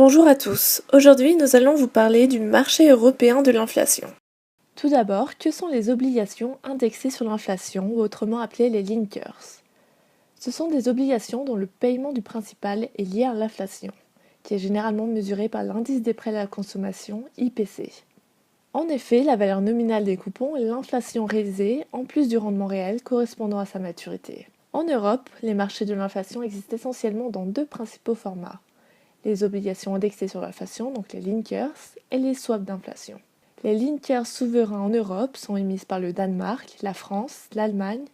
Bonjour à tous, aujourd'hui nous allons vous parler du marché européen de l'inflation. Tout d'abord, que sont les obligations indexées sur l'inflation ou autrement appelées les linkers? Ce sont des obligations dont le paiement du principal est lié à l'inflation, qui est généralement mesurée par l'indice des prêts à la consommation, IPC. En effet, la valeur nominale des coupons est l'inflation réalisée en plus du rendement réel correspondant à sa maturité. En Europe, les marchés de l'inflation existent essentiellement dans deux principaux formats. Les obligations indexées sur l'inflation, donc les linkers, et les swaps d'inflation. Les linkers souverains en Europe sont émises par le Danemark, la France, l'Allemagne,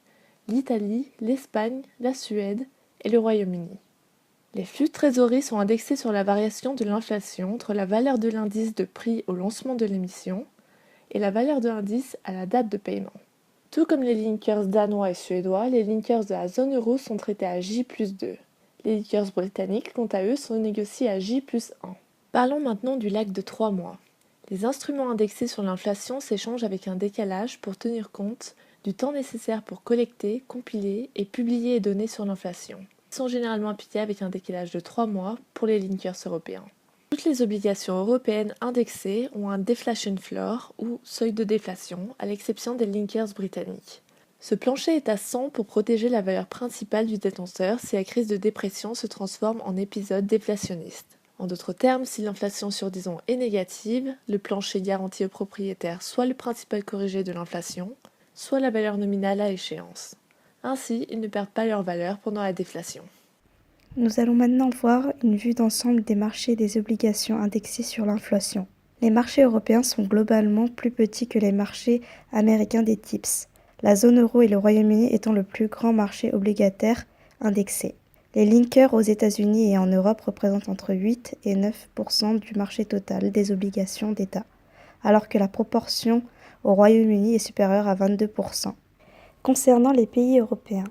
l'Italie, l'Espagne, la Suède et le Royaume-Uni. Les flux de trésorerie sont indexés sur la variation de l'inflation entre la valeur de l'indice de prix au lancement de l'émission et la valeur de l'indice à la date de paiement. Tout comme les linkers danois et suédois, les linkers de la zone euro sont traités à J+2. Les linkers britanniques, quant à eux, sont négociés à J+1. Parlons maintenant du lag de 3 mois. Les instruments indexés sur l'inflation s'échangent avec un décalage pour tenir compte du temps nécessaire pour collecter, compiler et publier les données sur l'inflation. Ils sont généralement appliqués avec un décalage de 3 mois pour les linkers européens. Toutes les obligations européennes indexées ont un deflation floor ou seuil de déflation, à l'exception des linkers britanniques. Ce plancher est à 100 pour protéger la valeur principale du détenteur si la crise de dépression se transforme en épisode déflationniste. En d'autres termes, si l'inflation sur 10 ans est négative, le plancher garantit au propriétaire soit le principal corrigé de l'inflation, soit la valeur nominale à échéance. Ainsi, ils ne perdent pas leur valeur pendant la déflation. Nous allons maintenant voir une vue d'ensemble des marchés des obligations indexées sur l'inflation. Les marchés européens sont globalement plus petits que les marchés américains des TIPS, la zone euro et le Royaume-Uni étant le plus grand marché obligataire indexé. Les linkers aux États-Unis et en Europe représentent entre 8 et 9% du marché total des obligations d'État, alors que la proportion au Royaume-Uni est supérieure à 22%. Concernant les pays européens,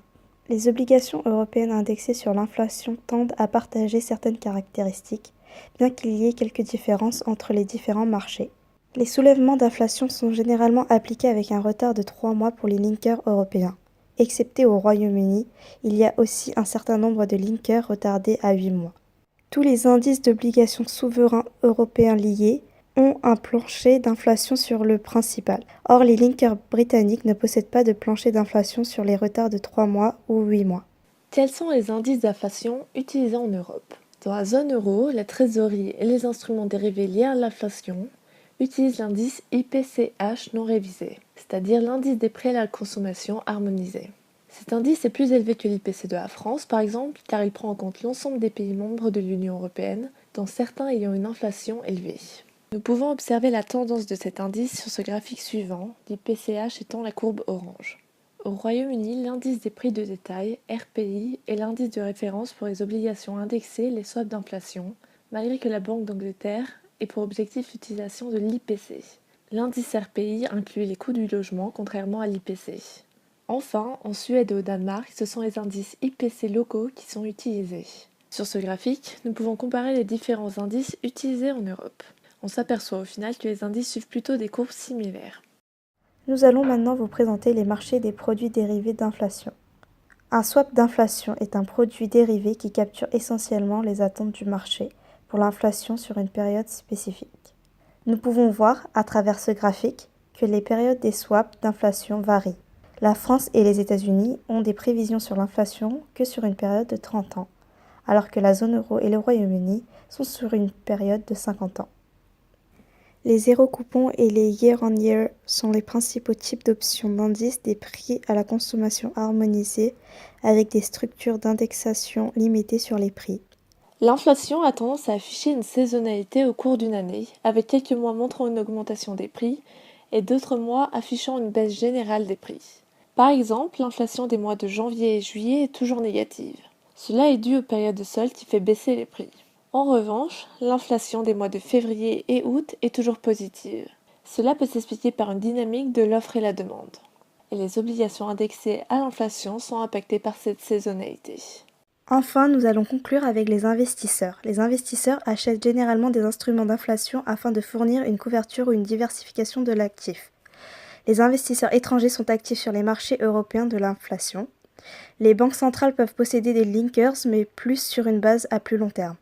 les obligations européennes indexées sur l'inflation tendent à partager certaines caractéristiques, bien qu'il y ait quelques différences entre les différents marchés. Les soulèvements d'inflation sont généralement appliqués avec un retard de 3 mois pour les linkers européens. Excepté au Royaume-Uni, il y a aussi un certain nombre de linkers retardés à 8 mois. Tous les indices d'obligations souverains européens liés ont un plancher d'inflation sur le principal. Or, les linkers britanniques ne possèdent pas de plancher d'inflation sur les retards de 3 mois ou 8 mois. Quels sont les indices d'inflation utilisés en Europe? Dans la zone euro, la trésorerie et les instruments dérivés liés à l'inflation utilisent l'indice IPCH non révisé, c'est-à-dire l'indice des prêts à la consommation harmonisé. Cet indice est plus élevé que l'IPC de la France, par exemple, car il prend en compte l'ensemble des pays membres de l'Union européenne, dont certains ayant une inflation élevée. Nous pouvons observer la tendance de cet indice sur ce graphique suivant, l'IPCH étant la courbe orange. Au Royaume-Uni, l'indice des prix de détail, RPI, est l'indice de référence pour les obligations indexées, les swaps d'inflation, malgré que la Banque d'Angleterre ait pour objectif l'utilisation de l'IPC. L'indice RPI inclut les coûts du logement, contrairement à l'IPC. Enfin, en Suède et au Danemark, ce sont les indices IPC locaux qui sont utilisés. Sur ce graphique, nous pouvons comparer les différents indices utilisés en Europe. On s'aperçoit au final que les indices suivent plutôt des courbes similaires. Nous allons maintenant vous présenter les marchés des produits dérivés d'inflation. Un swap d'inflation est un produit dérivé qui capture essentiellement les attentes du marché pour l'inflation sur une période spécifique. Nous pouvons voir, à travers ce graphique, que les périodes des swaps d'inflation varient. La France et les États-Unis ont des prévisions sur l'inflation que sur une période de 30 ans, alors que la zone euro et le Royaume-Uni sont sur une période de 50 ans. Les zéro coupons et les year-on-year sont les principaux types d'options d'indices des prix à la consommation harmonisés avec des structures d'indexation limitées sur les prix. L'inflation a tendance à afficher une saisonnalité au cours d'une année, avec quelques mois montrant une augmentation des prix et d'autres mois affichant une baisse générale des prix. Par exemple, l'inflation des mois de janvier et juillet est toujours négative. Cela est dû aux périodes de solde qui fait baisser les prix. En revanche, l'inflation des mois de février et août est toujours positive. Cela peut s'expliquer par une dynamique de l'offre et la demande. Et les obligations indexées à l'inflation sont impactées par cette saisonnalité. Enfin, nous allons conclure avec les investisseurs. Les investisseurs achètent généralement des instruments d'inflation afin de fournir une couverture ou une diversification de l'actif. Les investisseurs étrangers sont actifs sur les marchés européens de l'inflation. Les banques centrales peuvent posséder des linkers, mais plus sur une base à plus long terme.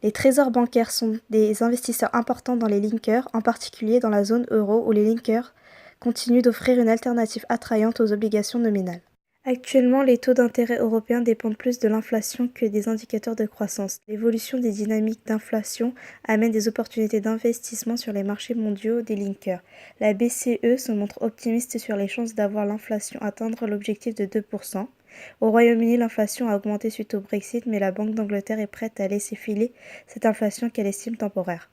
Les trésors bancaires sont des investisseurs importants dans les linkers, en particulier dans la zone euro où les linkers continuent d'offrir une alternative attrayante aux obligations nominales. Actuellement, les taux d'intérêt européens dépendent plus de l'inflation que des indicateurs de croissance. L'évolution des dynamiques d'inflation amène des opportunités d'investissement sur les marchés mondiaux des linkers. La BCE se montre optimiste sur les chances d'avoir l'inflation atteindre l'objectif de 2%. Au Royaume-Uni, l'inflation a augmenté suite au Brexit, mais la Banque d'Angleterre est prête à laisser filer cette inflation qu'elle estime temporaire.